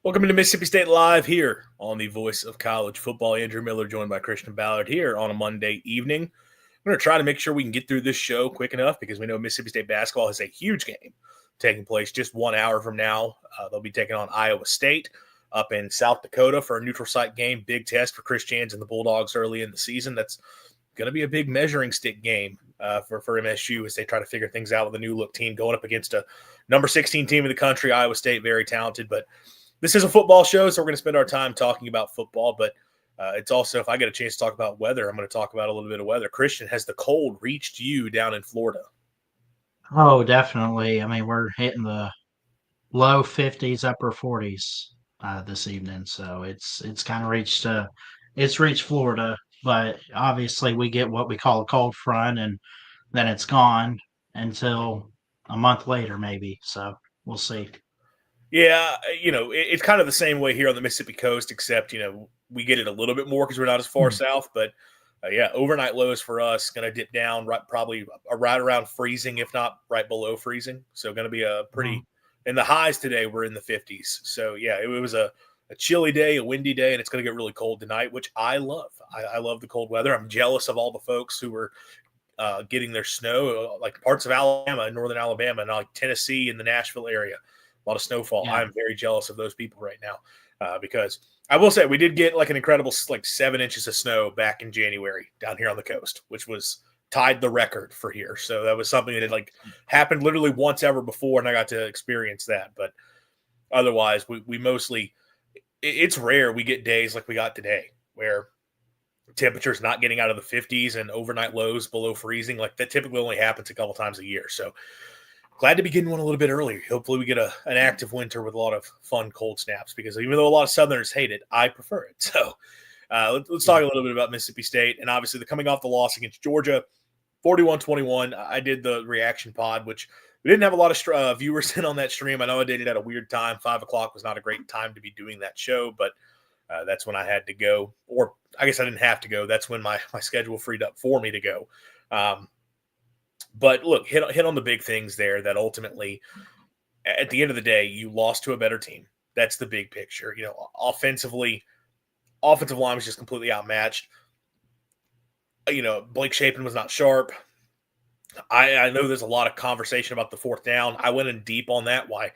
Welcome to Mississippi State Live here on the Voice of College Football. Andrew Miller joined by Christian Ballard here on a Monday evening. I'm going to try to make sure we can get through this show quick enough because we know Mississippi State basketball has a huge game taking place just 1 hour from now. They'll be taking on Iowa State up in South Dakota for a neutral site game. Big test for Chris Jans and the Bulldogs early in the season. That's going to be a big measuring stick game for MSU as they try to figure things out with a new look team going up against a number 16 team in the country. Iowa State, very talented, but this is a football show, so we're going to spend our time talking about football, but it's also, if I get a chance to talk about weather, I'm going to talk about a little bit of weather. Christian, has the cold reached you down in Florida? Oh, definitely. I mean, we're hitting the low 50s, upper 40s this evening, so it's kind of reached Florida, but obviously we get what we call a cold front, and then it's gone until a month later, maybe. So we'll see. Yeah, it's kind of the same way here on the Mississippi coast, except, we get it a little bit more because we're not as far Hmm. south, but yeah, overnight lows for us going to dip down probably right around freezing, if not right below freezing. So going to be a Well, pretty, and the highs today were in the 50s. So yeah, it was a chilly day, a windy day, and it's going to get really cold tonight, which I love. I love the cold weather. I'm jealous of all the folks who were getting their snow, like parts of Alabama and northern Alabama, and like Tennessee and the Nashville area. A lot of snowfall. yeah. I'm very jealous of those people right now because I will say we did get like an incredible 7 inches of snow back in January down here on the coast, which was tied the record for here. So that was something that had happened literally once ever before, and I got to experience that. But otherwise, we mostly it's rare we get days like we got today where temperatures not getting out of the 50s and overnight lows below freezing. Like that typically only happens a couple times a year. So glad to be getting one a little bit earlier. Hopefully we get an active winter with a lot of fun cold snaps because even though a lot of Southerners hate it, I prefer it. So let's Yeah. talk a little bit about Mississippi State. And obviously the coming off the loss against Georgia, 41-21. I did the reaction pod, which we didn't have a lot of viewers in on that stream. I know I did it at a weird time. 5 o'clock was not a great time to be doing that show, but that's when I had to go. Or I guess I didn't have to go. That's when my schedule freed up for me to go. But look, hit on the big things there that ultimately, at the end of the day, you lost to a better team. That's the big picture. Offensively, offensive line was just completely outmatched. Blake Shapen was not sharp. I know there's a lot of conversation about the fourth down. I went in deep on that. Why?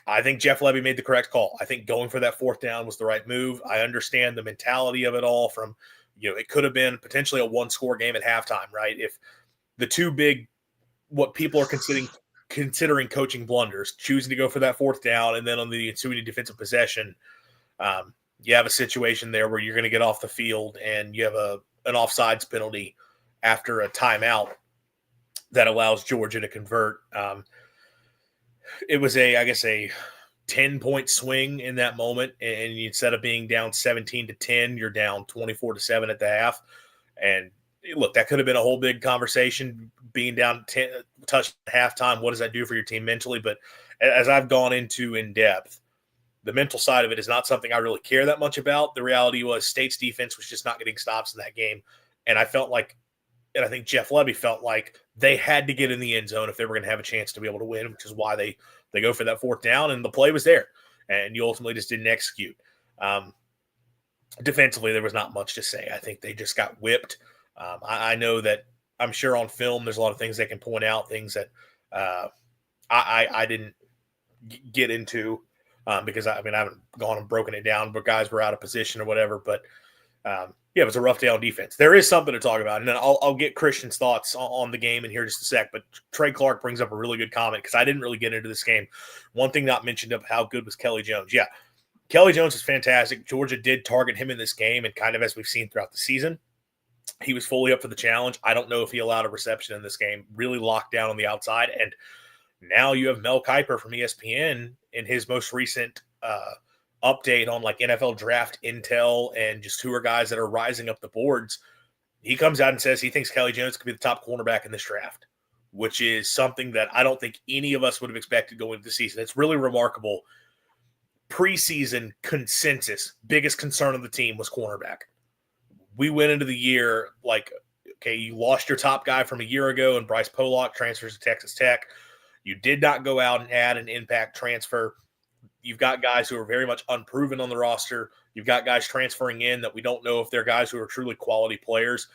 I think Jeff Levy made the correct call. I think going for that fourth down was the right move. I understand the mentality of it all from, it could have been potentially a one-score game at halftime, right? If the two big, what people are considering coaching blunders, choosing to go for that fourth down, and then on the ensuing defensive possession, you have a situation there where you're going to get off the field and you have an offsides penalty after a timeout that allows Georgia to convert. It was I guess a 10-point swing in that moment, and instead of being down 17-10, you're down 24-7 at the half. And look, that could have been a whole big conversation, being down 10 touch at halftime. What does that do for your team mentally? But as I've gone into in depth, the mental side of it is not something I really care that much about. The reality was State's defense was just not getting stops in that game. And I felt like, and I think Jeff Levy felt like they had to get in the end zone if they were going to have a chance to be able to win, which is why they go for that fourth down, and the play was there. And you ultimately just didn't execute. Defensively, there was not much to say. I think they just got whipped. I know that I'm sure on film there's a lot of things they can point out, things that I didn't get into because I haven't gone and broken it down, but guys were out of position or whatever. But yeah, it was a rough day on defense. There is something to talk about, and then I'll get Christian's thoughts on the game in here just a sec. But Trey Clark brings up a really good comment because I didn't really get into this game. One thing not mentioned of how good was Kelly Jones. Yeah, Kelly Jones is fantastic. Georgia did target him in this game, and kind of as we've seen throughout the season, he was fully up for the challenge. I don't know if he allowed a reception in this game. Really locked down on the outside, and now you have Mel Kiper from ESPN in his most recent update on like NFL draft intel and just who are guys that are rising up the boards. He comes out and says he thinks Kelly Jones could be the top cornerback in this draft, which is something that I don't think any of us would have expected going into the season. It's really remarkable. Preseason consensus, biggest concern of the team was cornerback. We went into the year like, okay, you lost your top guy from a year ago, and Bryce Pollock transfers to Texas Tech. You did not go out and add an impact transfer. You've got guys who are very much unproven on the roster. You've got guys transferring in that we don't know if they're guys who are truly quality players.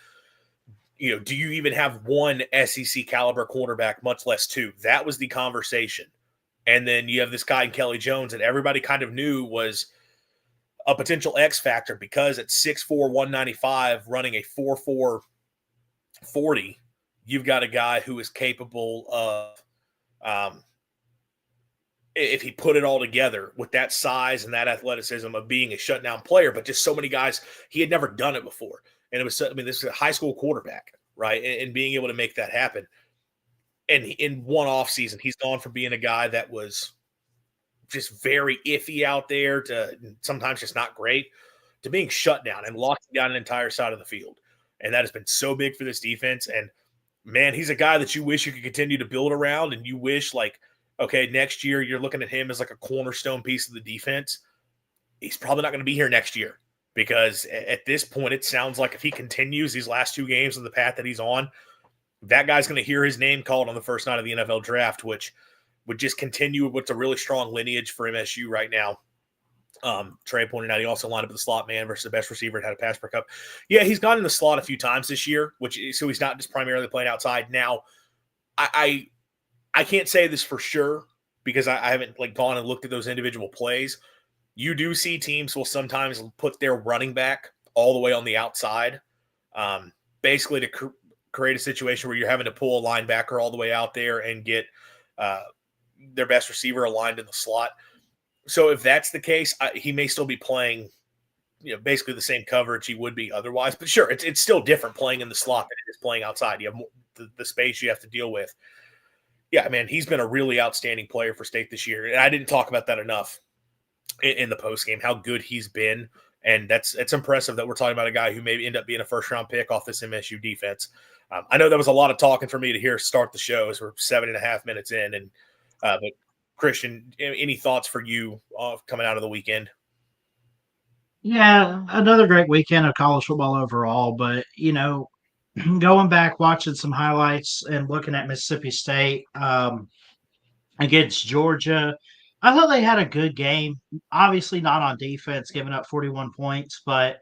Do you even have one SEC caliber quarterback, much less two? That was the conversation. And then you have this guy in Kelly Jones that everybody kind of knew was a potential X factor because at 6'4", 195, running a 4.4 40, you've got a guy who is capable of, if he put it all together with that size and that athleticism, of being a shutdown player. But just so many guys, he had never done it before. And it was, this is a high school quarterback, right? And being able to make that happen. And in one off season, he's gone from being a guy that was just very iffy out there to sometimes just not great to being shut down and locking down an entire side of the field. And that has been so big for this defense. And man, he's a guy that you wish you could continue to build around, and you wish, like, okay, next year you're looking at him as like a cornerstone piece of the defense. He's probably not going to be here next year, because at this point it sounds like if he continues these last two games on the path that he's on, that guy's going to hear his name called on the first night of the NFL draft, which would just continue what's a really strong lineage for MSU right now. Trey pointed out he also lined up with the slot man versus the best receiver and had a pass per cup. Yeah, he's gone in the slot a few times this year, so he's not just primarily playing outside. Now, I can't say this for sure because I haven't gone and looked at those individual plays. You do see teams will sometimes put their running back all the way on the outside, basically to create a situation where you're having to pull a linebacker all the way out there and get their best receiver aligned in the slot. So if that's the case, he may still be playing, basically the same coverage he would be otherwise. But sure, it's still different playing in the slot than it is playing outside. You have more, the space you have to deal with. Yeah, man, he's been a really outstanding player for State this year. And I didn't talk about that enough in the postgame, how good he's been. And it's impressive that we're talking about a guy who may end up being a first-round pick off this MSU defense. I know that was a lot of talking for me to hear start the show as we're 7.5 minutes in. And but Christian, any thoughts for you coming out of the weekend? Yeah, another great weekend of college football overall. But, going back, watching some highlights and looking at Mississippi State against Georgia, I thought they had a good game. Obviously, not on defense, giving up 41 points, but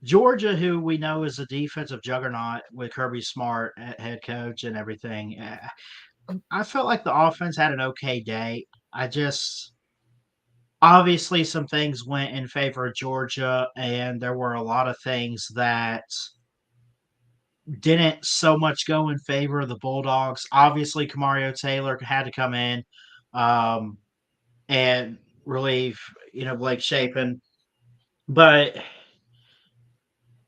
Georgia, who we know is a defensive juggernaut with Kirby Smart at head coach and everything, I felt like the offense had an okay day. Obviously, some things went in favor of Georgia, and there were a lot of things that didn't so much go in favor of the Bulldogs. Obviously, Kamario Taylor had to come in and relieve, Blake Shapen. But,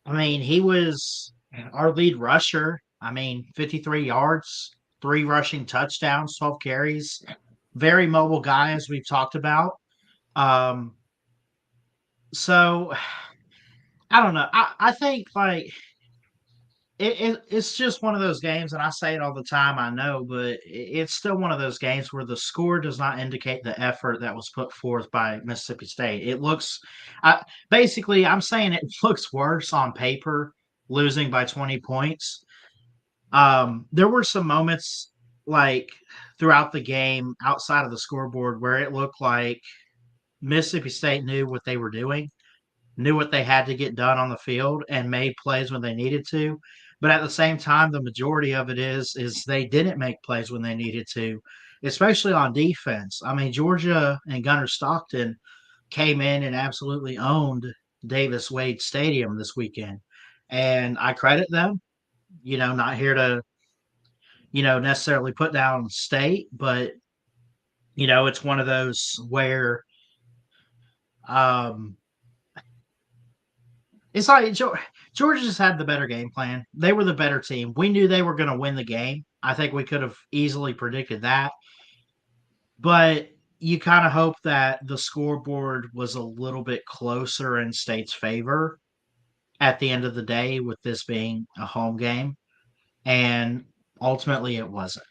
he was our lead rusher. 53 yards, 3 rushing touchdowns, 12 carries. Very mobile guy, as we've talked about. So I don't know. I think it's just one of those games, and I say it all the time, I know, but it's still one of those games where the score does not indicate the effort that was put forth by Mississippi State. It looks, basically, I'm saying it looks worse on paper, losing by 20 points. There were some moments throughout the game outside of the scoreboard where it looked like Mississippi State knew what they were doing, knew what they had to get done on the field, and made plays when they needed to. But at the same time, the majority of it is they didn't make plays when they needed to, especially on defense. Georgia and Gunnar Stockton came in and absolutely owned Davis Wade Stadium this weekend. And I credit them, not here to, necessarily put down State, but, it's one of those where it's like Georgia just had the better game plan. They were the better team. We knew they were going to win the game. I think we could have easily predicted that. But you kind of hope that the scoreboard was a little bit closer in State's favor at the end of the day, with this being a home game. And ultimately, it wasn't.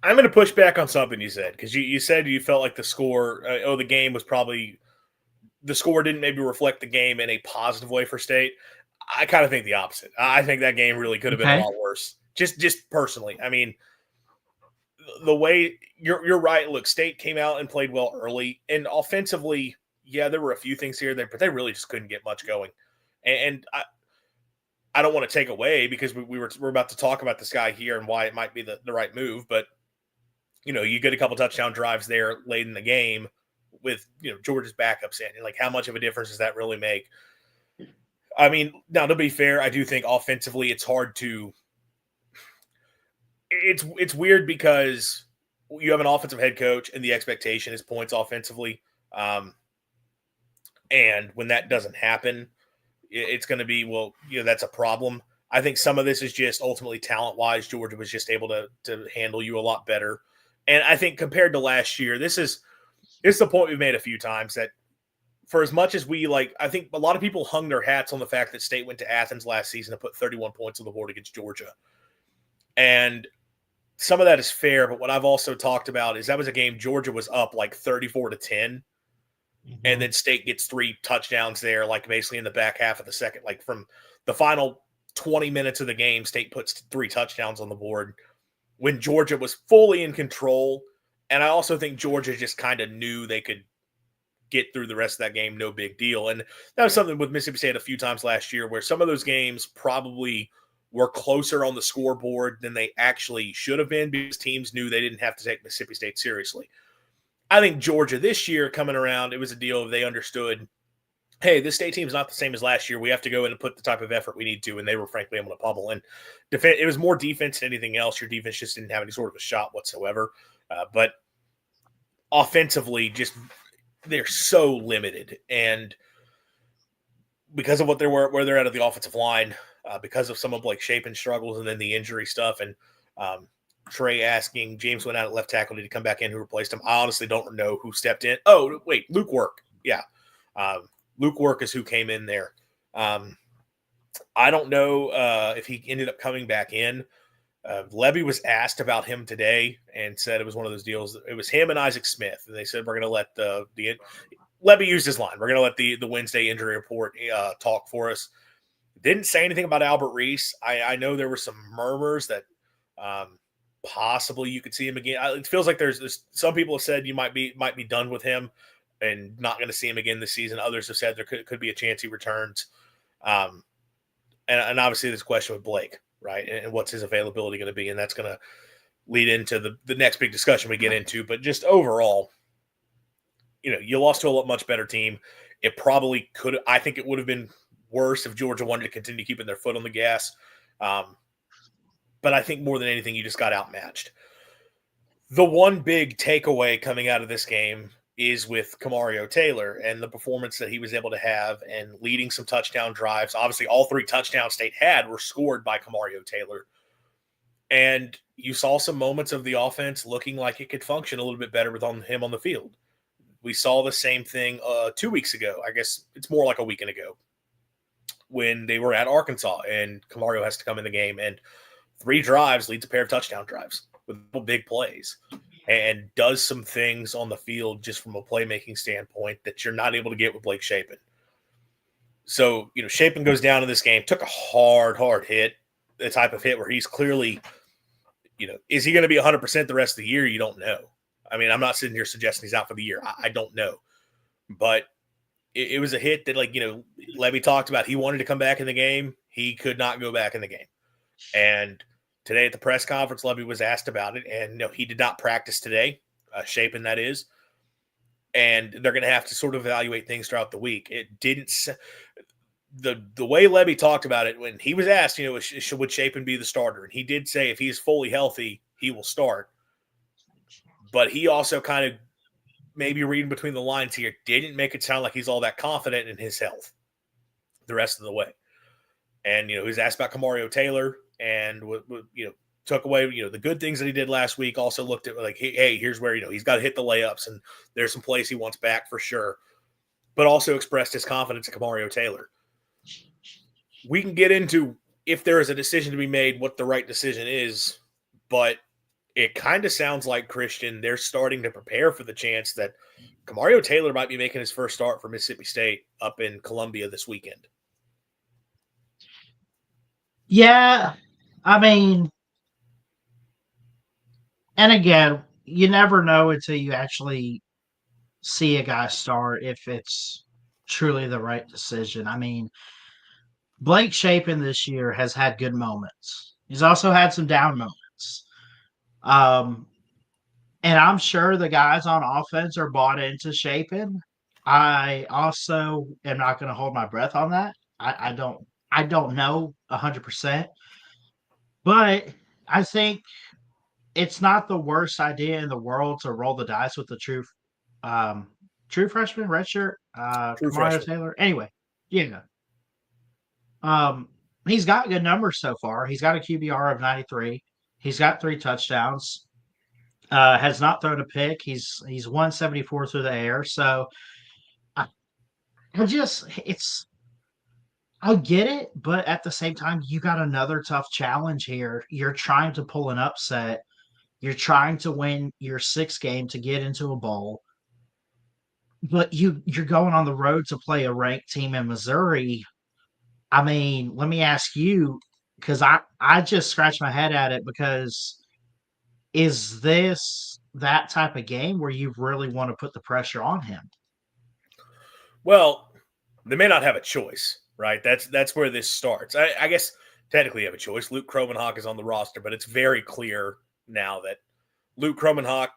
I'm going to push back on something you said, because you said you felt like the score, the game was probably, the score didn't maybe reflect the game in a positive way for State. I kind of think the opposite. I think that game really could have been a lot worse. Just personally. the way you're right. Look, State came out and played well early, and offensively, yeah, there were a few things here and there, but they really just couldn't get much going. And I don't want to take away because we're about to talk about this guy here and why it might be the right move, but you get a couple touchdown drives there late in the game with Georgia's backups in, and like how much of a difference does that really make? I mean, now to be fair, I do think offensively it's hard to. It's weird because you have an offensive head coach and the expectation is points offensively, and when that doesn't happen, it's going to be that's a problem. I think some of this is just ultimately talent wise. Georgia was just able to handle you a lot better, and I think compared to last year, this is the point we've made a few times that for as much as I think a lot of people hung their hats on the fact that State went to Athens last season and put 31 points on the board against Georgia, and some of that is fair, but what I've also talked about is that was a game Georgia was up like 34-10, and then State gets 3 touchdowns there, like basically in the back half of the second. Like from the final 20 minutes of the game, State puts 3 touchdowns on the board when Georgia was fully in control. And I also think Georgia just kind of knew they could get through the rest of that game, no big deal. And that was something with Mississippi State a few times last year where some of those games probably – were closer on the scoreboard than they actually should have been because teams knew they didn't have to take Mississippi State seriously. I think Georgia this year coming around, it was a deal of they understood, hey, this State team is not the same as last year. We have to go in and put the type of effort we need to, and they were frankly able to pummel. And it was more defense than anything else. Your defense just didn't have any sort of a shot whatsoever. But offensively, just they're so limited. And because of where they're at the offensive line, because of some of Blake Shapen's struggles and then the injury stuff, and Trey asking James went out at left tackle, did he come back in? Who replaced him? I honestly don't know who stepped in. Oh, wait, Luke Work. Yeah. Luke Work is who came in there. I don't know if he ended up coming back in. Levy was asked about him today and said it was one of those deals. It was him and Isaac Smith. And they said, we're going to let the Levy used his line. We're going to let the Wednesday injury report talk for us. Didn't say anything about Albert Reese. I know there were some murmurs that possibly you could see him again. It feels like there's some people have said you might be done with him and not going to see him again this season. Others have said there could be a chance he returns. And obviously this question with Blake, right? And what's his availability going to be? And that's going to lead into the next big discussion we get into. But just overall, you lost to a much better team. It probably could. I think it would have been worse if Georgia wanted to continue keeping their foot on the gas. But I think more than anything, you just got outmatched. The one big takeaway coming out of this game is with Kamario Taylor and the performance that he was able to have and leading some touchdown drives. Obviously, all 3 touchdowns State had were scored by Kamario Taylor. And you saw some moments of the offense looking like it could function a little bit better with him on the field. We saw the same thing 2 weeks ago. I guess it's more like a weekend ago when they were at Arkansas and Kamario has to come in the game and 3 drives leads a pair of touchdown drives with big plays and does some things on the field just from a playmaking standpoint that you're not able to get with Blake Shapen. So, Shapen goes down in this game, took a hard hit, the type of hit where he's clearly, is he going to be 100% the rest of the year? You don't know. I mean, I'm not sitting here suggesting he's out for the year. I don't know. But it was a hit that, Levy talked about. He wanted to come back in the game. He could not go back in the game. And today at the press conference, Levy was asked about it. And no, he did not practice today, Shapen that is. And they're going to have to sort of evaluate things throughout the week. It didn't – the way Levy talked about it when he was asked, would Shapen be the starter? And he did say if he is fully healthy, he will start. But he also kind of maybe reading between the lines here didn't make it sound like he's all that confident in his health the rest of the way. And, he was asked about Kamario Taylor and, took away, the good things that he did last week. Also looked at hey, here's where, he's got to hit the layups and there's some plays he wants back for sure. But also expressed his confidence in Kamario Taylor. We can get into if there is a decision to be made, what the right decision is, but it kind of sounds like, Christian, they're starting to prepare for the chance that Kamario Taylor might be making his first start for Mississippi State up in Columbia this weekend. Yeah, I mean, And again, you never know until you actually see a guy start if it's truly the right decision. I mean, Blake Shapen this year has had good moments. He's also had some down moments. Um, and I'm sure the guys on offense are bought into Shapen. I also am not going to hold my breath on that. I don't know 100%, but I think it's not the worst idea in the world to roll the dice with the um, true freshman redshirt, True Kamario freshman. Taylor. Anyway, yeah, um, he's got good numbers so far. He's got a QBR of 93. He's got 3 touchdowns. Has not thrown a pick. He's 174 through the air. So I, I just it's I get it, but at the same time, you got another tough challenge here. You're trying to pull an upset. You're trying to win your sixth game to get into a bowl, but you're going on the road to play a ranked team in Missouri. I mean, let me ask you, because I just scratched my head at it because is this that type of game where you really want to put the pressure on him? Well, they may not have a choice, right? That's where this starts. I guess technically you have a choice. Luke Kromenhoek is on the roster, but it's very clear now that Luke Kromenhoek,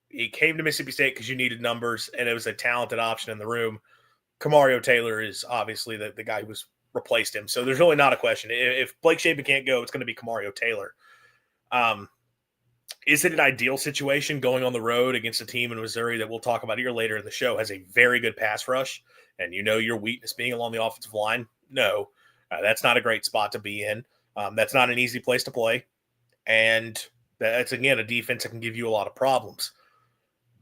he came to Mississippi State because you needed numbers, and it was a talented option in the room. Kamario Taylor is obviously the guy who was replaced him. So there's really not a question. If Blake Shapen can't go, it's going to be Kamario Taylor. Um, is it an ideal situation going on the road against a team in Missouri that we'll talk about here later in the show has a very good pass rush, and you know your weakness being along the offensive line? No, that's not a great spot to be in. That's not an easy place to play, and that's again a defense that can give you a lot of problems.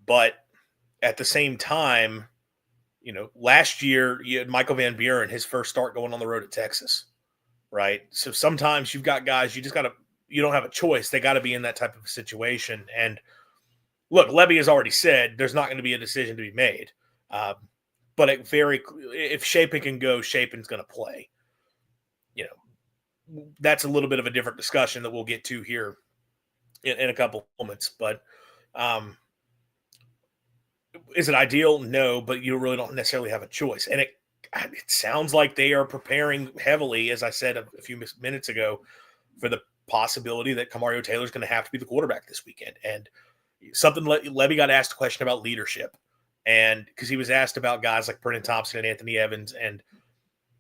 But at the same time, you know, last year you had Michael Van Buren, his first start going on the road at Texas, right? So sometimes you've got guys you don't have a choice. They got to be in that type of situation. And look, Levy has already said there's not going to be a decision to be made. Um, but if Shapen can go, Shapen's going to play. You know, that's a little bit of a different discussion that we'll get to here in a couple moments. But is it ideal? No, but you really don't necessarily have a choice. And it sounds like they are preparing heavily, as I said a few minutes ago, for the possibility that Kamario Taylor is going to have to be the quarterback this weekend. And something Levy got asked a question about leadership, and because he was asked about guys like Brennan Thompson and Anthony Evans and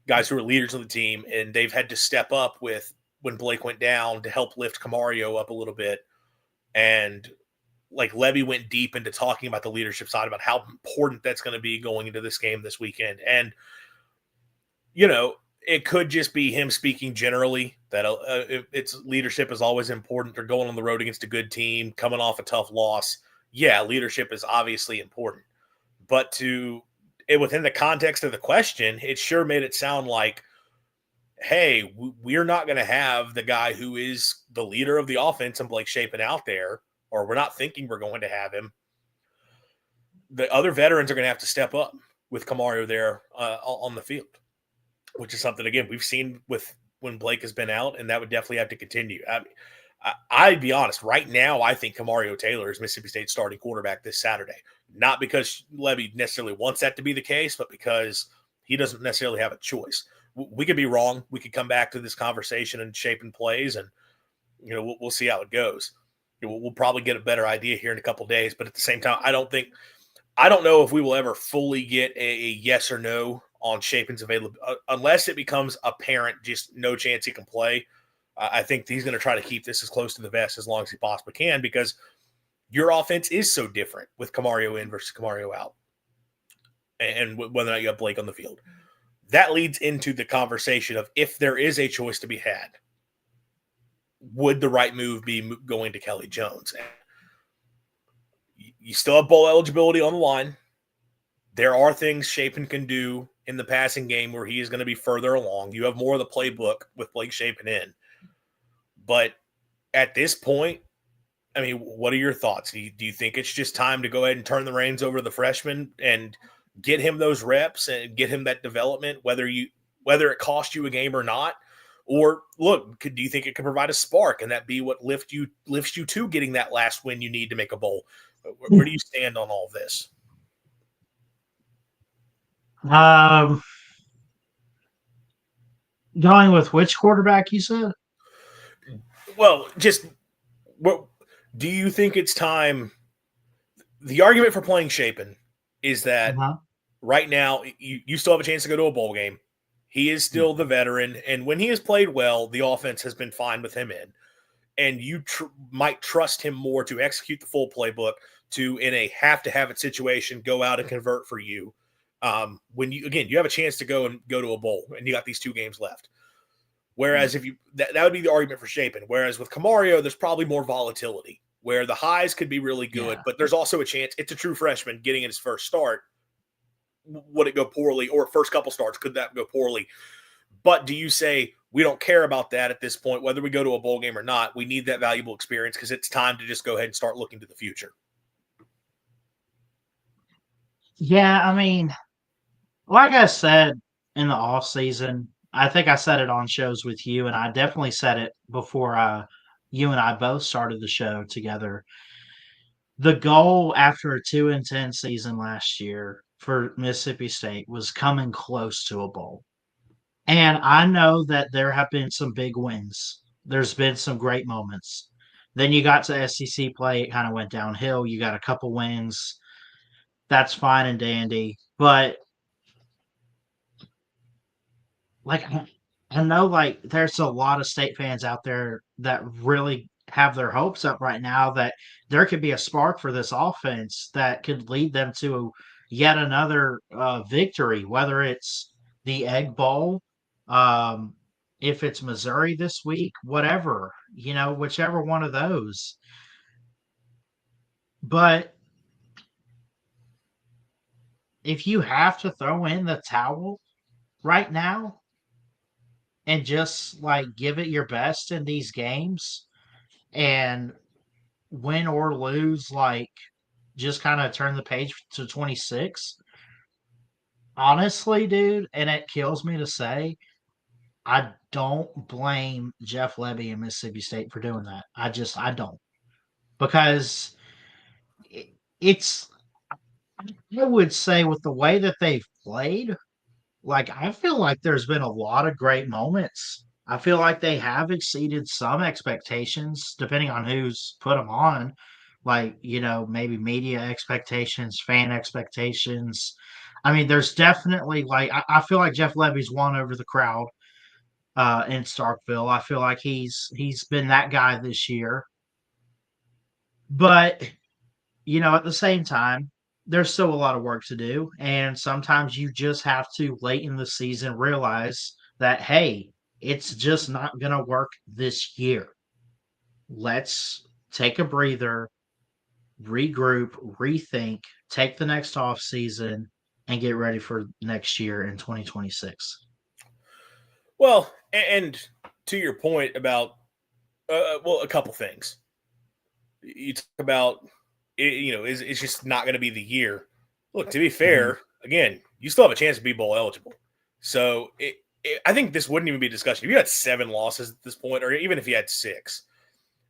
guys who are leaders of the team, and they've had to step up with when Blake went down to help lift Kamario up a little bit. And like Levy went deep into talking about the leadership side, about how important that's going to be going into this game this weekend. And, you know, it could just be him speaking generally that its leadership is always important. They're going on the road against a good team, coming off a tough loss. Yeah, leadership is obviously important. But within the context of the question, it sure made it sound like, hey, we're not going to have the guy who is the leader of the offense and Blake Shapen out there, or we're not thinking we're going to have him. The other veterans are going to have to step up with Kamario there on the field, which is something, again, we've seen with when Blake has been out, and that would definitely have to continue. I mean, I'd be honest, right now, I think Kamario Taylor is Mississippi State's starting quarterback this Saturday. Not because Levy necessarily wants that to be the case, but because he doesn't necessarily have a choice. We could be wrong. We could come back to this conversation and Shapen plays, and you know we'll see how it goes. We'll probably get a better idea here in a couple of days. But at the same time, I don't know if we will ever fully get a yes or no on Shapen's availability unless it becomes apparent, just no chance he can play. I think he's going to try to keep this as close to the vest as long as he possibly can because your offense is so different with Kamario in versus Kamario out, and whether or not you have Blake on the field. That leads into the conversation of if there is a choice to be had, would the right move be going to Kelly Jones? You still have bowl eligibility on the line. There are things Shapen can do in the passing game where he is going to be further along. You have more of the playbook with Blake Shapen in. But at this point, I mean, what are your thoughts? Do you think it's just time to go ahead and turn the reins over to the freshman and get him those reps and get him that development, whether it cost you a game or not? Or look, do you think it could provide a spark, and that be what lifts you to getting that last win you need to make a bowl? Where do you stand on all of this? Um, Going with which quarterback you said? Well, just what do you think it's time? The argument for playing Shapen is that Uh-huh. right now you still have a chance to go to a bowl game. He is Yeah. still the veteran, and when he has played well, the offense has been fine with him in. And you might trust him more to execute the full playbook to, in a have to have it situation, go out and convert for you. When you have a chance to go to a bowl, and you got these 2 games left. Whereas if you that would be the argument for Shapen. Whereas with Kamario, there's probably more volatility where the highs could be really good, Yeah. but there's also a chance it's a true freshman getting in his first start. Would it go poorly, or first couple starts could that go poorly? But do you say we don't care about that at this point, whether we go to a bowl game or not? We need that valuable experience because it's time to just go ahead and start looking to the future. Yeah, I mean, like I said in the off season, I think I said it on shows with you, and I definitely said it before you and I both started the show together. The goal after a 2-10 season last year for Mississippi State was coming close to a bowl. And I know that there have been some big wins. There's been some great moments. Then you got to SEC play, it kind of went downhill. You got a couple wins. That's fine and dandy. But like I know like there's a lot of state fans out there that really have their hopes up right now that there could be a spark for this offense that could lead them to yet another victory, whether it's the Egg Bowl, um, if it's Missouri this week, whatever, whichever one of those. But if you have to throw in the towel right now and just like give it your best in these games and win or lose, like just kind of turn the page to 26. Honestly, dude, and it kills me to say, I don't blame Jeff Levy and Mississippi State for doing that. I don't. Because it's, I would say, with the way that they've played, like, I feel like there's been a lot of great moments. I feel like they have exceeded some expectations, depending on who's put them on. Like, maybe media expectations, fan expectations. I mean, there's definitely like I feel like Jeff Levy's won over the crowd in Starkville. I feel like he's been that guy this year. But at the same time, there's still a lot of work to do. And sometimes you just have to, late in the season, realize that, hey, it's just not going to work this year. Let's take a breather, regroup, rethink, take the next off season, and get ready for next year in 2026. Well, and to your point about, a couple things. You talk about, it's just not going to be the year. Look, to be Mhm. fair, again, you still have a chance to be bowl eligible. So I think this wouldn't even be a discussion. If you had 7 losses at this point, or even if you had 6,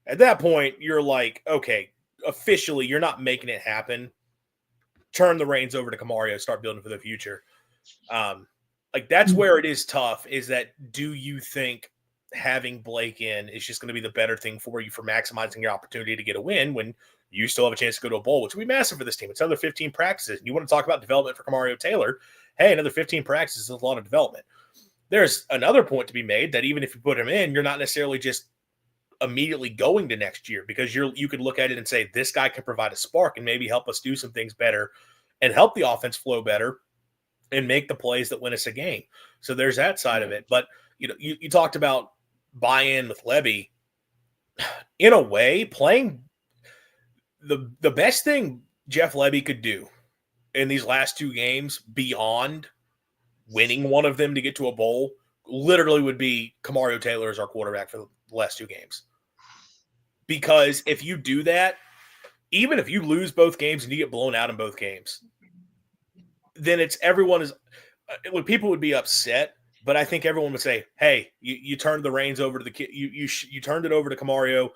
at that point, you're like, okay, officially, you're not making it happen. Turn the reins over to Kamario, start building for the future. Like that's where it is tough. Is that, do you think having Blake in is just going to be the better thing for you for maximizing your opportunity to get a win when you still have a chance to go to a bowl, which would be massive for this team? It's another 15 practices. You want to talk about development for Kamario Taylor? Hey, another 15 practices is a lot of development. There's another point to be made that even if you put him in, you're not necessarily just immediately going to next year, because you could look at it and say this guy can provide a spark and maybe help us do some things better and help the offense flow better and make the plays that win us a game. So there's that side of Yeah. it. But you talked about buy-in with Levy. In a way, playing the best thing Jeff Levy could do in these last 2 games beyond winning one of them to get to a bowl literally would be Kamario Taylor as our quarterback for the last 2 games. Because if you do that, even if you lose both games and you get blown out in both games, then it's everyone is when people would be upset. But I think everyone would say, hey, you turned the reins over to the kid. You turned it over to Kamario.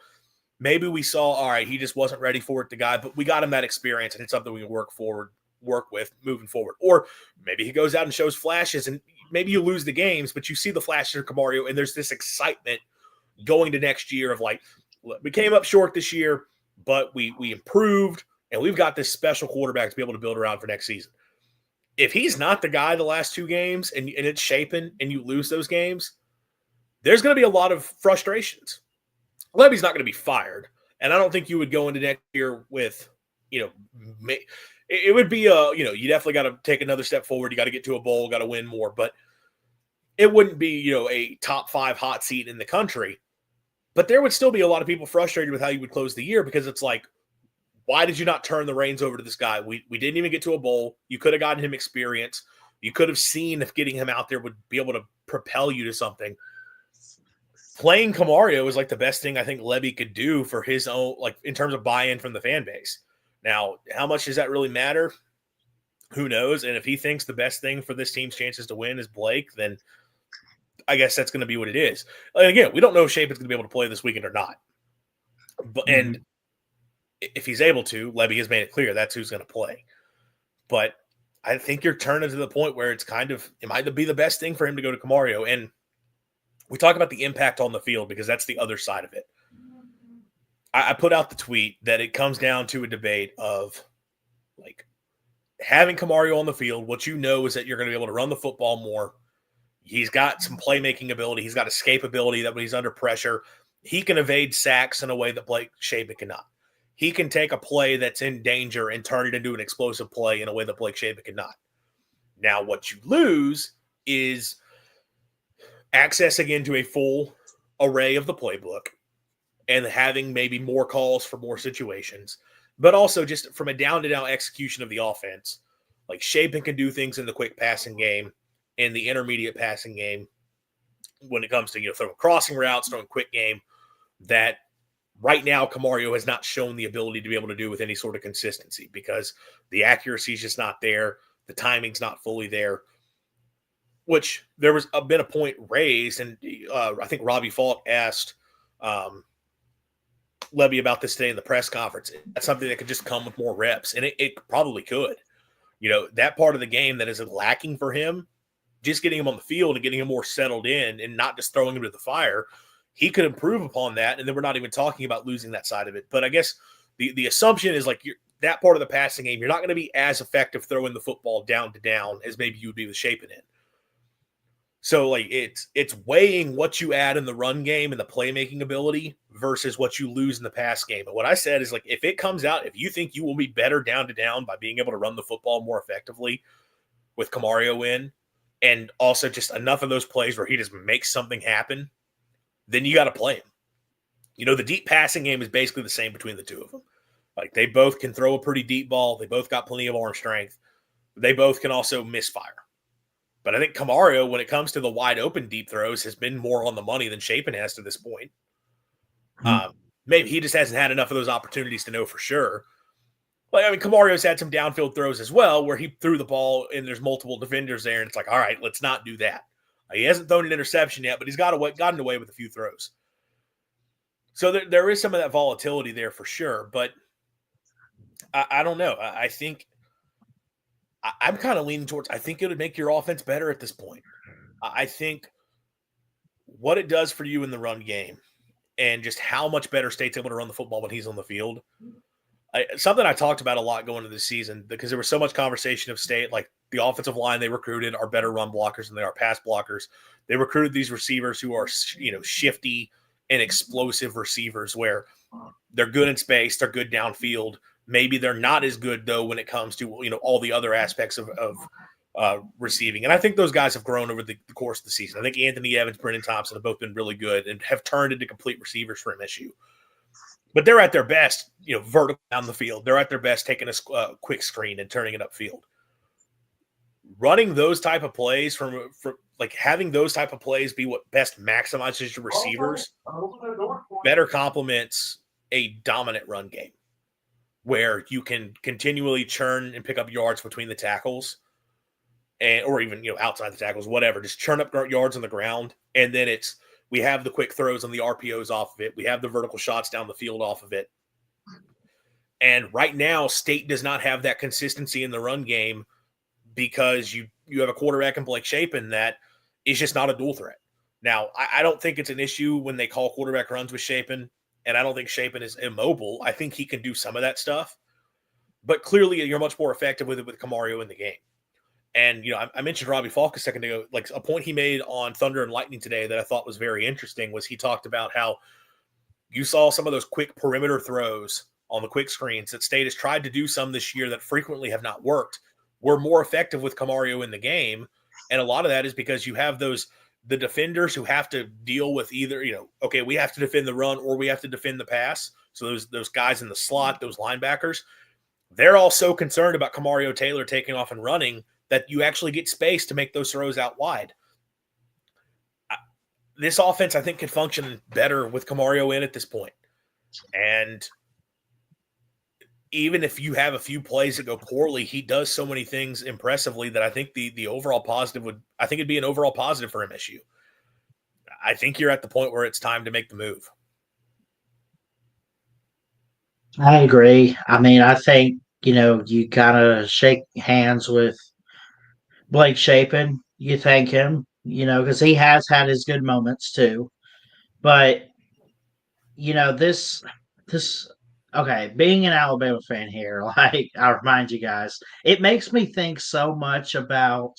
Maybe we saw, all right, he just wasn't ready for it, the guy, but we got him that experience, and it's something we can work with moving forward. Or maybe he goes out and shows flashes, and maybe you lose the games, but you see the flashes of Kamario, and there's this excitement going to next year of like, we came up short this year, but we improved, and we've got this special quarterback to be able to build around for next season. If he's not the guy the last two games and it's shaping and you lose those games, there's going to be a lot of frustrations. Levy's not going to be fired, and I don't think you would go into next year with, it would be you definitely got to take another step forward. You got to get to a bowl, got to win more, but it wouldn't be, a top 5 hot seat in the country. But there would still be a lot of people frustrated with how you would close the year, because it's like, why did you not turn the reins over to this guy? We didn't even get to a bowl. You could have gotten him experience. You could have seen if getting him out there would be able to propel you to something. Playing Kamario is like the best thing I think Levy could do for his own, like in terms of buy-in from the fan base. Now, how much does that really matter? Who knows? And if he thinks the best thing for this team's chances to win is Blake, then I guess that's going to be what it is. And again, we don't know if Shapen's going to be able to play this weekend or not. But and if he's able to, Levy has made it clear that's who's going to play. But I think you're turning to the point where it might be the best thing for him to go to Kamario. And we talk about the impact on the field because that's the other side of it. I put out the tweet that it comes down to a debate of like having Kamario on the field. What you know is that you're going to be able to run the football more. He's got some playmaking ability. He's got escapability that when he's under pressure, he can evade sacks in a way that Blake Shapen cannot. He can take a play that's in danger and turn it into an explosive play in a way that Blake Shapen cannot. Now, what you lose is access again to a full array of the playbook and having maybe more calls for more situations, but also just from a down-to-down execution of the offense. Like Shapen can do things in the quick passing game, in the intermediate passing game, when it comes to throwing crossing routes, throwing quick game, that right now Kamario has not shown the ability to be able to do with any sort of consistency because the accuracy is just not there. The timing's not fully there, which there was been a point raised, and I think Robbie Falk asked Levy about this today in the press conference. That's something that could just come with more reps, and it probably could. That part of the game that is lacking for him, just getting him on the field and getting him more settled in and not just throwing him to the fire, he could improve upon that, and then we're not even talking about losing that side of it. But I guess the assumption is like that part of the passing game, you're not going to be as effective throwing the football down to down as maybe you would be with Shapen in. So like it's weighing what you add in the run game and the playmaking ability versus what you lose in the pass game. But what I said is like, if it comes out, if you think you will be better down to down by being able to run the football more effectively with Kamario in, and also just enough of those plays where he just makes something happen, then you got to play him. The deep passing game is basically the same between the two of them. Like they both can throw a pretty deep ball. They both got plenty of arm strength. They both can also misfire. But I think Kamario, when it comes to the wide open deep throws, has been more on the money than Shapen has to this point. Maybe he just hasn't had enough of those opportunities to know for sure. But I mean, Kamario's had some downfield throws as well where he threw the ball and there's multiple defenders there, and it's like, all right, let's not do that. He hasn't thrown an interception yet, but he's gotten away with a few throws. So there is some of that volatility there for sure. But I don't know. I think I'm kind of leaning towards, I think it would make your offense better at this point. I think what it does for you in the run game and just how much better State's able to run the football when he's on the field. Something I talked about a lot going into this season because there was so much conversation of State, like the offensive line they recruited are better run blockers than they are pass blockers. They recruited these receivers who are, shifty and explosive receivers where they're good in space, they're good downfield. Maybe they're not as good, though, when it comes to, all the other aspects of receiving. And I think those guys have grown over the course of the season. I think Anthony Evans, Brendan Thompson have both been really good and have turned into complete receivers for MSU. But they're at their best, vertical down the field. They're at their best taking a quick screen and turning it upfield. Running those type of plays from like having those type of plays be what best maximizes your receivers better complements a dominant run game where you can continually churn and pick up yards between the tackles. and or even outside the tackles, whatever. Just churn up yards on the ground, and then we have the quick throws on the RPOs off of it. We have the vertical shots down the field off of it. And right now, State does not have that consistency in the run game because you have a quarterback in Blake Shapen that is just not a dual threat. Now, I don't think it's an issue when they call quarterback runs with Shapen, and I don't think Shapen is immobile. I think he can do some of that stuff, but clearly you're much more effective with it with Kamario in the game. And, I mentioned Robbie Falk a second ago. Like, a point he made on Thunder and Lightning today that I thought was very interesting was he talked about how you saw some of those quick perimeter throws on the quick screens that State has tried to do some this year that frequently have not worked. We're more effective with Kamario in the game. And a lot of that is because you have the defenders who have to deal with either, okay, we have to defend the run or we have to defend the pass. So those guys in the slot, those linebackers, they're all so concerned about Kamario Taylor taking off and running that you actually get space to make those throws out wide. This offense, I think, can function better with Kamario in at this point. And even if you have a few plays that go poorly, he does so many things impressively that I think the overall positive it'd be an overall positive for MSU. I think you're at the point where it's time to make the move. I agree. I mean, I think, you kind of shake hands with Blake Shapen. You thank him, because he has had his good moments too. But, this, okay, being an Alabama fan here, like, I remind you guys, it makes me think so much about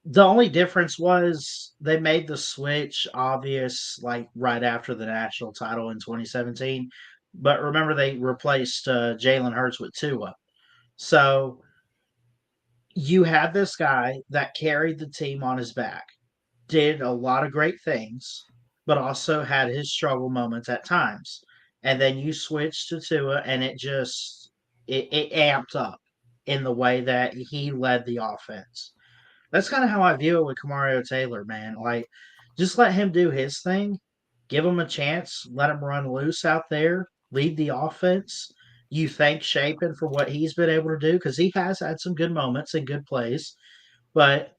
the only difference was they made the switch obvious, like, right after the national title in 2017. But remember, they replaced Jalen Hurts with Tua. So you had this guy that carried the team on his back, did a lot of great things, but also had his struggle moments at times. And then you switched to Tua, and it amped up in the way that he led the offense. That's kind of how I view it with Kamario Taylor, man. Like, just let him do his thing, give him a chance, let him run loose out there, lead the offense. You thank Shapen for what he's been able to do because he has had some good moments and good plays. But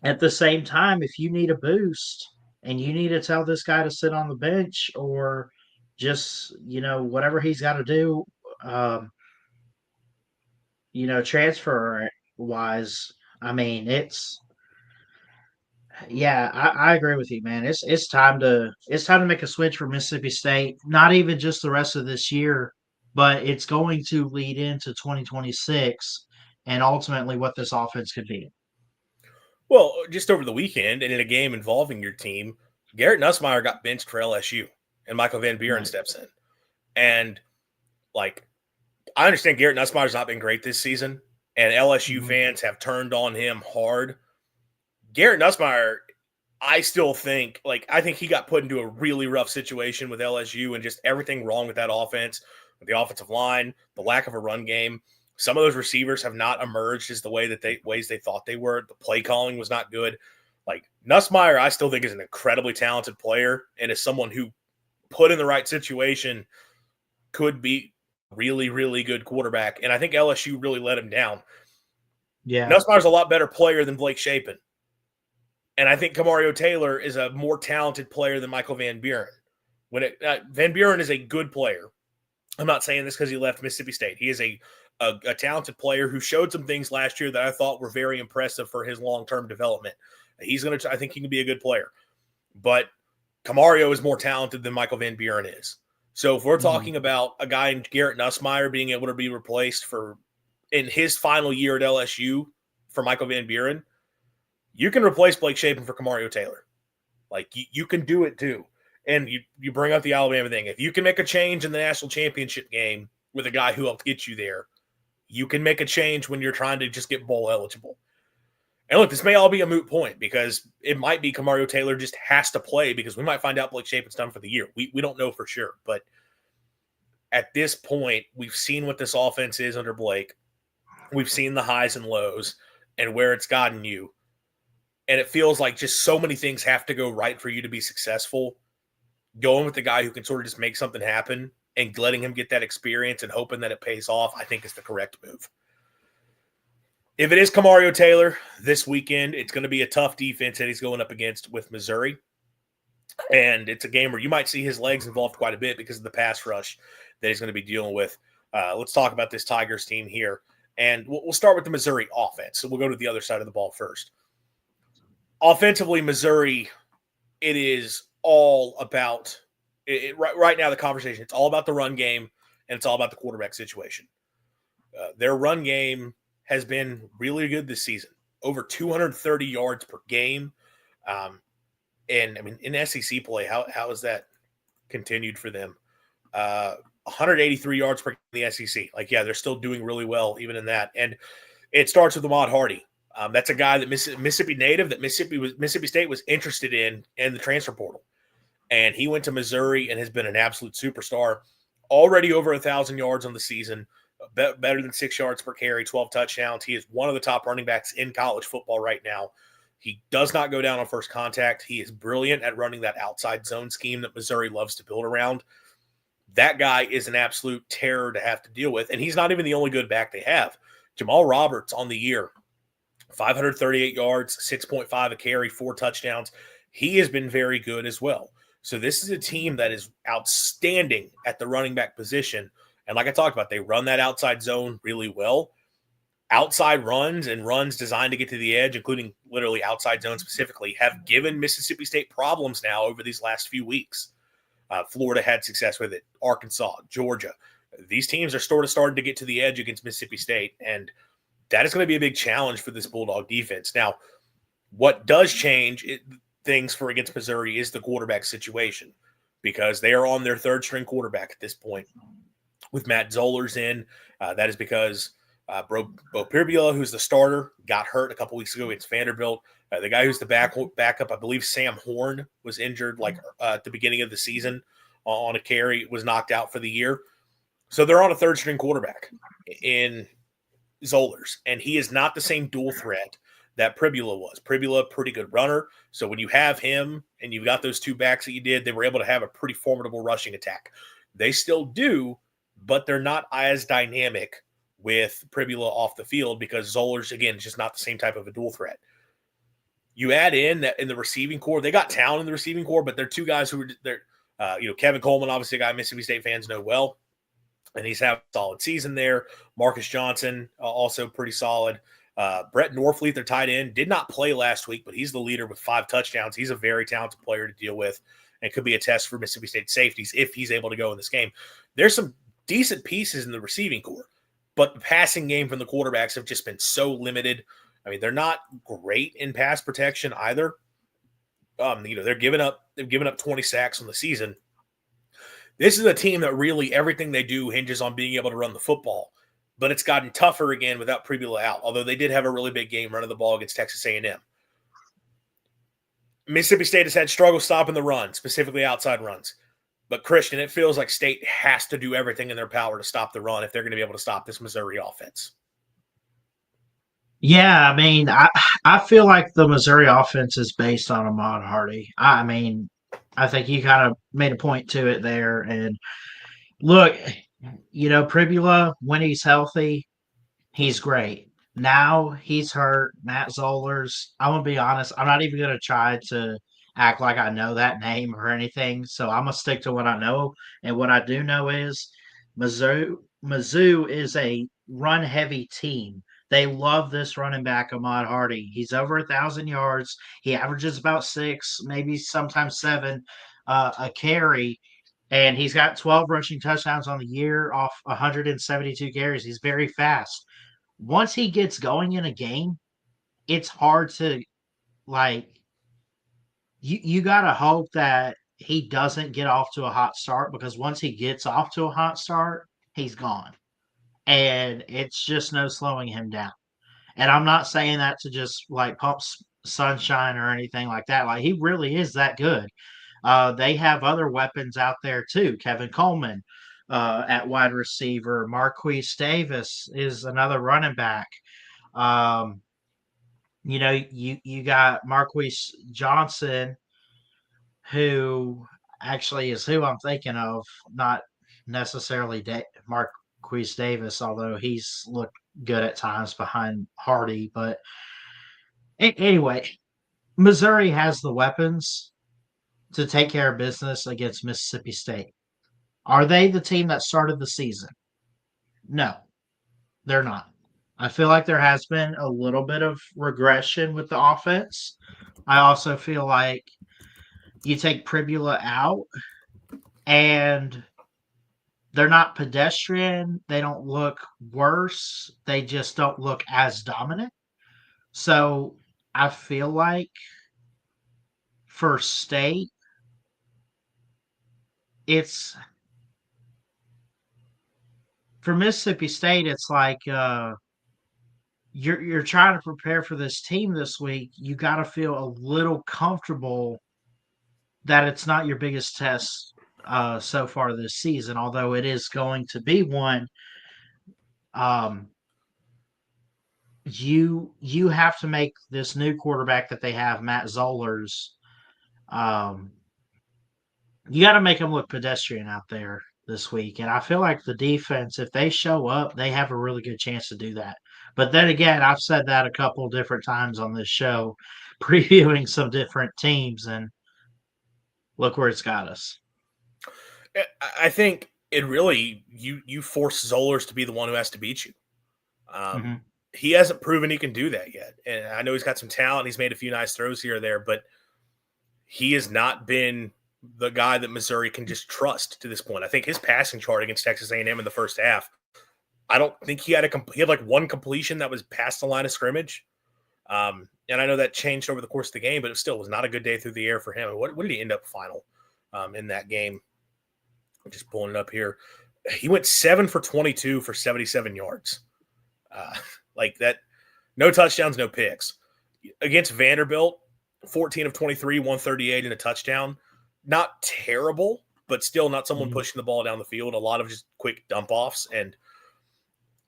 at the same time, if you need a boost and you need to tell this guy to sit on the bench or just, whatever he's got to do, um, transfer wise, I mean, yeah, I agree with you, man. It's time to make a switch for Mississippi State. Not even just the rest of this year, but it's going to lead into 2026 and ultimately what this offense could be. Well, just over the weekend and in a game involving your team, Garrett Nussmeier got benched for LSU and Michael Van Buren Right. steps in. And, like, I understand Garrett Nussmeier's not been great this season, and LSU Mhm. fans have turned on him hard. Garrett Nussmeier, I still think, I think he got put into a really rough situation with LSU and just everything wrong with that offense, with the offensive line, the lack of a run game. Some of those receivers have not emerged as the ways they thought they were. The play calling was not good. Like, Nussmeier, I still think is an incredibly talented player and is someone who, put in the right situation, could be really, really good quarterback. And I think LSU really let him down. Yeah. Nussmeier's a lot better player than Blake Shapen. And I think Kamario Taylor is a more talented player than Michael Van Buren. Van Buren is a good player. I'm not saying this because he left Mississippi State. He is a talented player who showed some things last year that I thought were very impressive for his long-term development. I think he can be a good player. But Kamario is more talented than Michael Van Buren is. So if we're Mhm. talking about a guy in Garrett Nussmeier being able to be replaced in his final year at LSU for Michael Van Buren, you can replace Blake Shapen for Kamario Taylor. Like, you can do it too. And you bring up the Alabama thing. If you can make a change in the national championship game with a guy who helped get you there, you can make a change when you're trying to just get bowl eligible. And look, this may all be a moot point because it might be Kamario Taylor just has to play because we might find out Blake Shapen's done for the year. We don't know for sure. But at this point, we've seen what this offense is under Blake. We've seen the highs and lows and where it's gotten you. And it feels like just so many things have to go right for you to be successful. Going with the guy who can sort of just make something happen and letting him get that experience and hoping that it pays off, I think is the correct move. If it is Kamario Taylor this weekend, it's going to be a tough defense that he's going up against with Missouri. And it's a game where you might see his legs involved quite a bit because of the pass rush that he's going to be dealing with. Let's talk about this Tigers team here. And we'll start with the Missouri offense. So we'll go to the other side of the ball first. Offensively, Missouri, it is all about right now, the conversation, it's all about the run game and it's all about the quarterback situation. Their run game has been really good this season, over 230 yards per game. And I mean, in SEC play, how has that continued for them? 183 yards per game in the SEC. Like, yeah, they're still doing really well even in that. And it starts with Ahmad Hardy. That's a guy that Mississippi native that Mississippi State was interested in the transfer portal. And he went to Missouri and has been an absolute superstar. Already over 1,000 yards on the season, better than 6 yards per carry, 12 touchdowns. He is one of the top running backs in college football right now. He does not go down on first contact. He is brilliant at running that outside zone scheme that Missouri loves to build around. That guy is an absolute terror to have to deal with, and he's not even the only good back they have. Jamal Roberts on the year, 538 yards, 6.5 a carry, 4 touchdowns. He has been very good as well. So this is a team that is outstanding at the running back position. And like I talked about, they run that outside zone really well. Outside runs and runs designed to get to the edge, including literally outside zone specifically, have given Mississippi State problems now over these last few weeks. Florida had success with it. Arkansas, Georgia. These teams are sort of starting to get to the edge against Mississippi State, and that is going to be a big challenge for this Bulldog defense. Now, what does change things for against Missouri is the quarterback situation, because they are on their third-string quarterback at this point with Matt Zollers in. That is because Bo Pirbula, who's the starter, got hurt a couple weeks ago against Vanderbilt. The guy who's the backup, I believe Sam Horn, was injured at the beginning of the season on a carry, was knocked out for the year. So they're on a third-string quarterback in Zollers, and he is not the same dual threat that Pirbula was. Pirbula, pretty good runner. So when you have him and you've got those two backs that you did, they were able to have a pretty formidable rushing attack. They still do, but they're not as dynamic with Pirbula off the field because Zollers, again, is just not the same type of a dual threat. You add in that in the receiving core, they got talent in the receiving core, but they're two guys who are Kevin Coleman, obviously a guy Mississippi State fans know well, and he's having a solid season there. Marcus Johnson, also pretty solid. Brett Norfleet, their tight end, did not play last week, but he's the leader with 5 touchdowns. He's a very talented player to deal with and could be a test for Mississippi State safeties if he's able to go in this game. There's some decent pieces in the receiving core, but the passing game from the quarterbacks have just been so limited. I mean, they're not great in pass protection either. They've given up 20 sacks on the season. This is a team that really everything they do hinges on being able to run the football, but it's gotten tougher again without Pirbula out, although they did have a really big game running the ball against Texas A&M. Mississippi State has had struggle stopping the run, specifically outside runs. But, Christian, it feels like State has to do everything in their power to stop the run if they're going to be able to stop this Missouri offense. Yeah, I mean, I feel like the Missouri offense is based on Ahmad Hardy. I mean, I think you kind of made a point to it there. And look, Pribula, when he's healthy, he's great. Now he's hurt. Matt Zollers. I'm gonna be honest. I'm not even gonna try to act like I know that name or anything. So I'm gonna stick to what I know. And what I do know is Mizzou is a run-heavy team. They love this running back, Ahmad Hardy. He's over 1,000 yards. He averages about 6, maybe sometimes 7 a carry, and he's got 12 rushing touchdowns on the year off 172 carries. He's very fast. Once he gets going in a game, it's hard to like you gotta hope that he doesn't get off to a hot start, because once he gets off to a hot start, he's gone. And it's just no slowing him down. And I'm not saying that to just like pump sunshine or anything like that. Like, he really is that good. They have other weapons out there too. Kevin Coleman at wide receiver. Marquise Davis is another running back. Um, you got Marquise Johnson, who actually is who I'm thinking of, not necessarily Marquise Davis, although he's looked good at times behind Hardy. But anyway, Missouri has the weapons to take care of business against Mississippi State. Are they the team that started the season? No, they're not. I feel like there has been a little bit of regression with the offense. I also feel like you take Pribula out and they're not pedestrian. They don't look worse. They just don't look as dominant. So I feel like for state, it's for Mississippi State, it's like you're trying to prepare for this team this week. You got to feel a little comfortable that it's not your biggest test so far this season, although it is going to be one. Um, you have to make this new quarterback that they have, Matt Zollers. Um, you got to make him look pedestrian out there this week, and I feel like the defense, if they show up, they have a really good chance to do that. But then again, I've said that a couple different times on this show, previewing some different teams, and look where it's got us. I think it really you force Zollers to be the one who has to beat you. Mm-hmm. He hasn't proven he can do that yet, and I know he's got some talent. He's made a few nice throws here or there, but he has not been the guy that Missouri can just trust to this point. I think his passing chart against Texas A&M in the first half, I don't think he had like one completion that was past the line of scrimmage. And I know that changed over the course of the game, but it still was not a good day through the air for him. What did he end up final in that game? I'm just pulling it up here. He went 7 for 22 for 77 yards. Like that, no touchdowns, no picks. Against Vanderbilt, 14 of 23, 138 and a touchdown. Not terrible, but still not someone Mm-hmm. pushing the ball down the field. A lot of just quick dump offs. And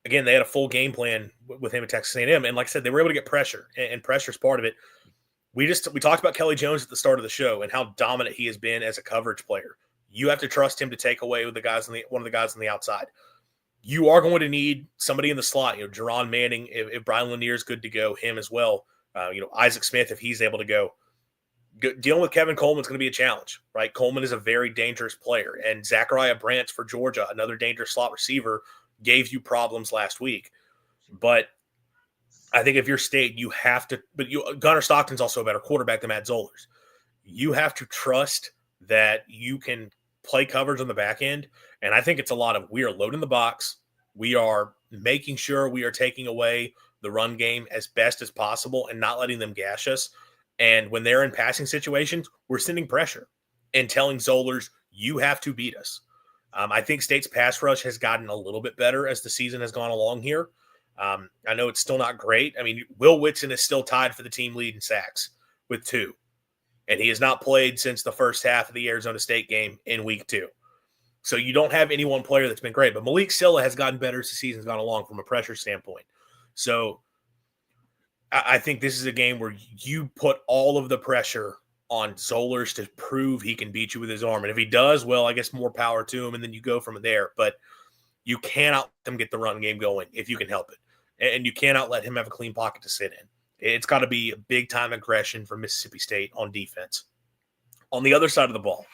again, they had a full game plan with him at Texas A&M. And like I said, they were able to get pressure, and pressure is part of it. We talked about Kelly Jones at the start of the show and how dominant he has been as a coverage player. You have to trust him to take away with one of the guys on the outside. You are going to need somebody in the slot. Jerron Manning, if Brian Lanier is good to go, him as well. Isaac Smith, if he's able to go. Dealing with Kevin Coleman is going to be a challenge, right? Coleman is a very dangerous player, and Zachariah Branch for Georgia, another dangerous slot receiver, gave you problems last week. But I think if you're State, you have to. But Gunnar Stockton's also a better quarterback than Matt Zollers. You have to trust that you can play coverage on the back end, and I think it's a lot of we are loading the box, we are making sure we are taking away the run game as best as possible and not letting them gash us. And when they're in passing situations, we're sending pressure and telling Zollers, you have to beat us. I think State's pass rush has gotten a little bit better as the season has gone along here. I know it's still not great. I mean, Will Whitson is still tied for the team lead in sacks with 2. And he has not played since the first half of the Arizona State game in week 2. So you don't have any one player that's been great. But Malik Silla has gotten better as the season's gone along from a pressure standpoint. So I think this is a game where you put all of the pressure on Zollers to prove he can beat you with his arm. And if he does, well, I guess more power to him, and then you go from there. But you cannot let him get the run game going if you can help it. And you cannot let him have a clean pocket to sit in. It's got to be a big-time aggression from Mississippi State on defense. On the other side of the ball,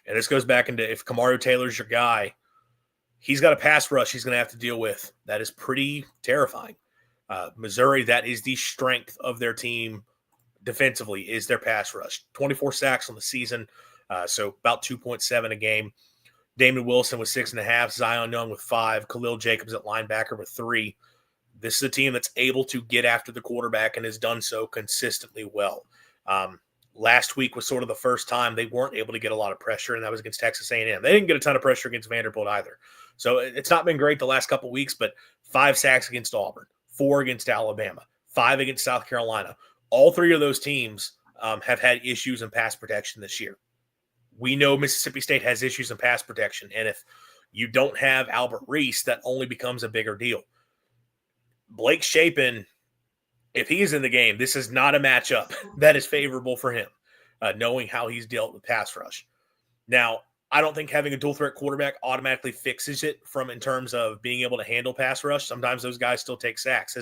and this goes back into if Kamario Taylor's your guy, he's got a pass rush he's going to have to deal with. That is pretty terrifying. Missouri, that is the strength of their team defensively, is their pass rush. 24 sacks on the season, so about 2.7 a game. Damon Wilson with 6.5, Zion Young with 5, Khalil Jacobs at linebacker with 3. This is a team that's able to get after the quarterback and has done so consistently well. Last week was sort of the first time they weren't able to get a lot of pressure, and that was against Texas A&M. They didn't get a ton of pressure against Vanderbilt either. So it's not been great the last couple of weeks, but 5 sacks against Auburn, 4 against Alabama, 5 against South Carolina. All 3 of those teams have had issues in pass protection this year. We know Mississippi State has issues in pass protection, and if you don't have Albert Reese, that only becomes a bigger deal. Blake Shapen, if he's in the game, this is not a matchup that is favorable for him, knowing how he's dealt with pass rush. Now, I don't think having a dual threat quarterback automatically fixes it in terms of being able to handle pass rush. Sometimes those guys still take sacks.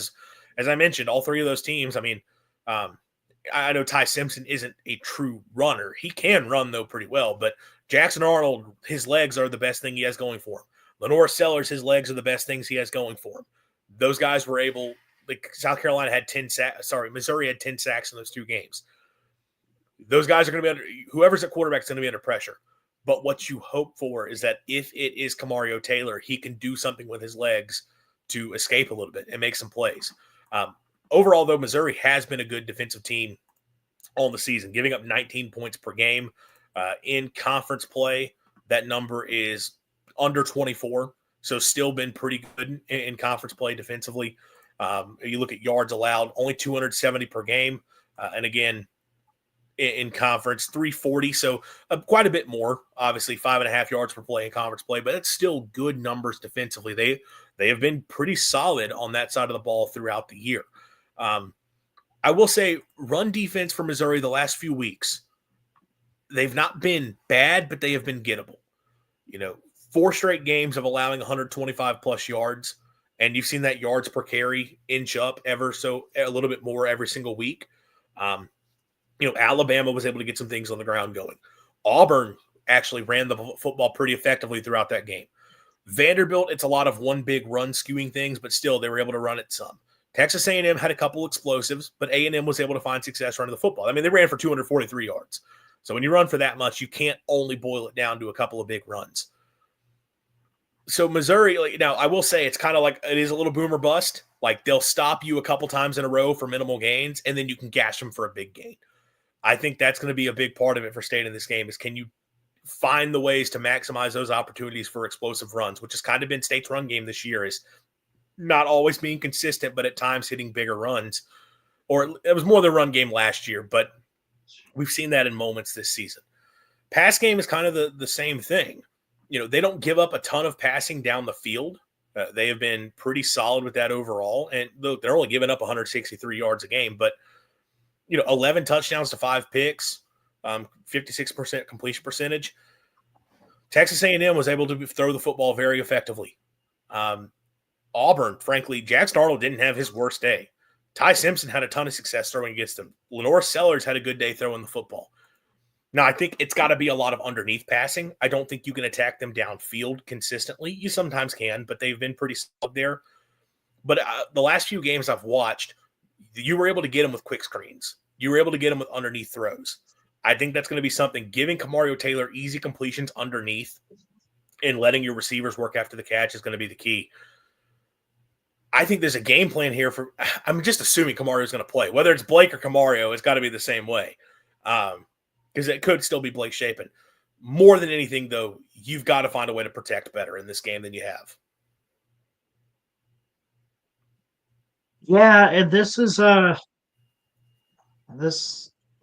As I mentioned, all three of those teams, I mean, I know Ty Simpson isn't a true runner. He can run, though, pretty well. But Jackson Arnold, his legs are the best thing he has going for him. Lenore Sellers, his legs are the best things he has going for him. Those guys were able – like South Carolina had 10 sacks – sorry, Missouri had 10 sacks in those two games. Those guys are going to be under – whoever's at quarterback is going to be under pressure. But what you hope for is that if it is Kamario Taylor, he can do something with his legs to escape a little bit and make some plays. Overall, though, Missouri has been a good defensive team on the season, giving up 19 points per game. In conference play, that number is under 24, so still been pretty good in conference play defensively. You look at yards allowed, only 270 per game. And again, in conference, 340, so quite a bit more. Obviously, 5.5 yards per play in conference play, but it's still good numbers defensively. They have been pretty solid on that side of the ball throughout the year. I will say, run defense for Missouri the last few weeks, they've not been bad, but they have been gettable. 4 straight games of allowing 125 plus yards, and you've seen that yards per carry inch up ever so a little bit more every single week. Alabama was able to get some things on the ground going. Auburn actually ran the football pretty effectively throughout that game. Vanderbilt, it's a lot of one big run skewing things, but still they were able to run it some. Texas A&M had a couple explosives, but A&M was able to find success running the football. I mean, they ran for 243 yards. So when you run for that much, you can't only boil it down to a couple of big runs. So Missouri, now I will say it's kind of like it is a little boom or bust. Like they'll stop you a couple times in a row for minimal gains, and then you can gash them for a big gain. I think that's going to be a big part of it for State in this game is can you find the ways to maximize those opportunities for explosive runs, which has kind of been State's run game this year is not always being consistent, but at times hitting bigger runs. Or it was more the run game last year, but we've seen that in moments this season. Pass game is kind of the same thing. They don't give up a ton of passing down the field. They have been pretty solid with that overall. And they're only giving up 163 yards a game, but 11 touchdowns to 5 picks, 56% completion percentage. Texas A&M was able to throw the football very effectively. Auburn, frankly, Jackson Arnold didn't have his worst day. Ty Simpson had a ton of success throwing against him. Lenore Sellers had a good day throwing the football. Now, I think it's got to be a lot of underneath passing. I don't think you can attack them downfield consistently. You sometimes can, but they've been pretty solid there. But the last few games I've watched, you were able to get them with quick screens. You were able to get them with underneath throws. I think that's going to be something. Giving Kamario Taylor easy completions underneath and letting your receivers work after the catch is going to be the key. I think there's a game plan here I'm just assuming Kamario is going to play. Whether it's Blake or Kamario, it's got to be the same way. Because it could still be Blake Shapen. More than anything, though, you've got to find a way to protect better in this game than you have. Yeah, and this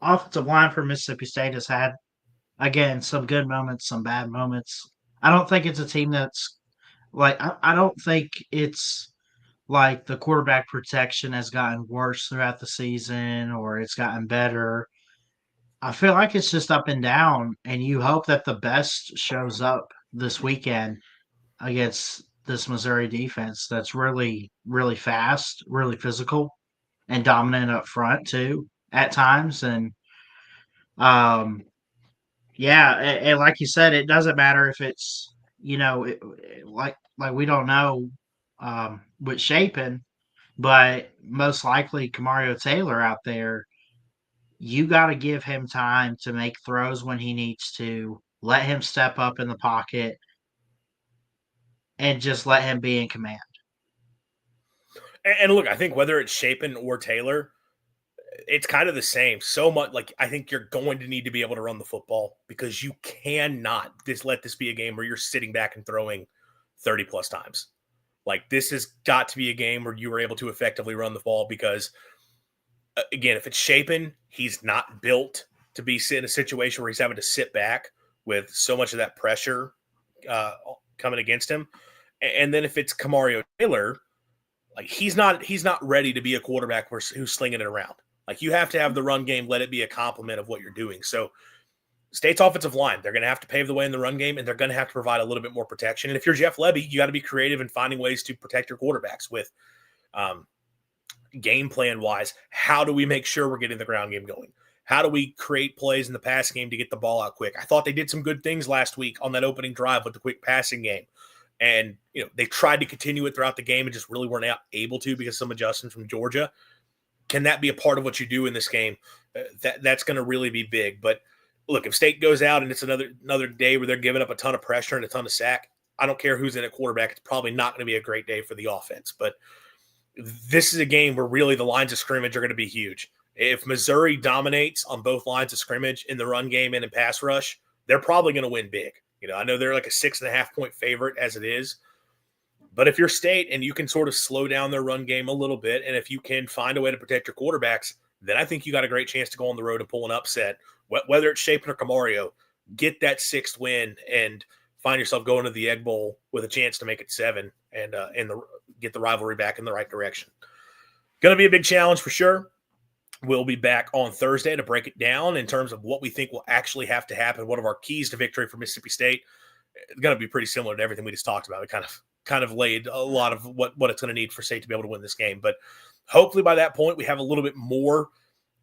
offensive line for Mississippi State has had, again, some good moments, some bad moments. I don't think it's a team that's I don't think it's like the quarterback protection has gotten worse throughout the season or it's gotten better. I feel like it's just up and down, and you hope that the best shows up this weekend against this Missouri defense that's really, really fast, really physical, and dominant up front too at times. And yeah, and like you said, it doesn't matter if it's like we don't know with Shapen, but most likely Kamario Taylor out there. You got to give him time to make throws when he needs to. Let him step up in the pocket and just let him be in command. And look, I think whether it's Shapen or Taylor, it's kind of the same. So much like I think you're going to need to be able to run the football because you cannot just let this be a game where you're sitting back and throwing 30 plus times. Like this has got to be a game where you were able to effectively run the ball because again, if it's Shapen, he's not built to be in a situation where he's having to sit back with so much of that pressure coming against him. And then if it's Kamario Taylor, like he's not ready to be a quarterback who's slinging it around. Like you have to have the run game, let it be a complement of what you're doing. So State's offensive line, they're going to have to pave the way in the run game, and they're going to have to provide a little bit more protection. And if you're Jeff Lebby, you got to be creative in finding ways to protect your quarterbacks with game plan wise. How do we make sure we're getting the ground game going? How do we create plays in the pass game to get the ball out quick? I thought they did some good things last week on that opening drive with the quick passing game. And, they tried to continue it throughout the game and just really weren't able to because of some adjustments from Georgia. Can that be a part of what you do in this game? That's going to really be big. But look, if State goes out and it's another day where they're giving up a ton of pressure and a ton of sack, I don't care who's in at quarterback. It's probably not going to be a great day for the offense. But this is a game where really the lines of scrimmage are going to be huge. If Missouri dominates on both lines of scrimmage in the run game and in pass rush, they're probably going to win big. I know they're like a 6.5 point favorite as it is. But if you're State and you can sort of slow down their run game a little bit, and if you can find a way to protect your quarterbacks, then I think you got a great chance to go on the road and pull an upset. Whether it's Shapen or Kamario, get that 6th win and find yourself going to the Egg Bowl with a chance to make it 7 and get the rivalry back in the right direction. Going to be a big challenge for sure. We'll be back on Thursday to break it down in terms of what we think will actually have to happen. One of our keys to victory for Mississippi State. It's going to be pretty similar to everything we just talked about. We kind of laid a lot of what it's going to need for State to be able to win this game. But hopefully by that point, we have a little bit more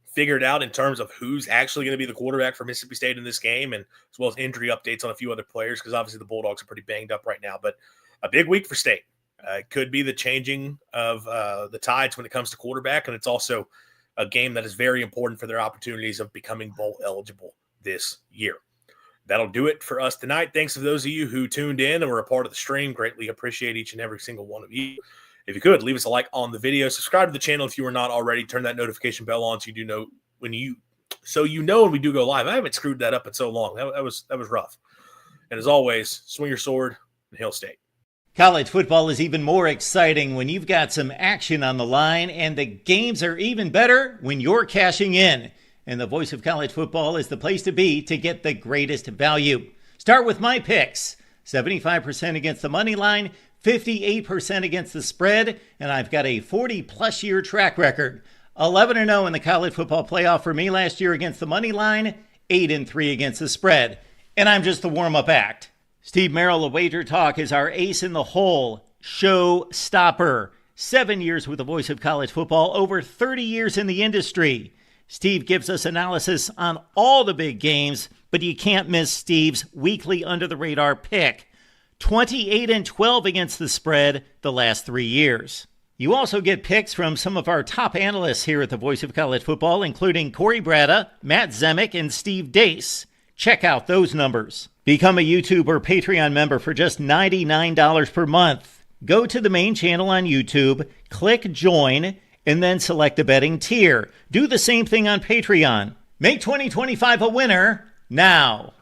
figured out in terms of who's actually going to be the quarterback for Mississippi State in this game, and as well as injury updates on a few other players, because obviously the Bulldogs are pretty banged up right now. But a big week for State. It could be the changing of the tides when it comes to quarterback, and it's also a game that is very important for their opportunities of becoming bowl eligible this year. That'll do it for us tonight. Thanks to those of you who tuned in and were a part of the stream. Greatly appreciate each and every single one of you. If you could, leave us a like on the video. Subscribe to the channel if you are not already. Turn that notification bell on so you know when we do go live. I haven't screwed that up in so long. That was rough. And as always, swing your sword and Hail State. College football is even more exciting when you've got some action on the line, and the games are even better when you're cashing in. And the Voice of College Football is the place to be to get the greatest value. Start with my picks. 75% against the money line, 58% against the spread, and I've got a 40-plus year track record. 11-0 in the college football playoff for me last year against the money line, 8-3 against the spread. And I'm just the warm-up act. Steve Merrill of Wager Talk is our ace in the hole, show stopper. 7 years with the Voice of College Football, over 30 years in the industry. Steve gives us analysis on all the big games, but you can't miss Steve's weekly under-the-radar pick. 28-12 against the spread the last 3 years. You also get picks from some of our top analysts here at the Voice of College Football, including Corey Bratta, Matt Zemek, and Steve Dace. Check out those numbers. Become a YouTube or Patreon member for just $99 per month. Go to the main channel on YouTube, click join, and then select a betting tier. Do the same thing on Patreon. Make 2025 a winner now.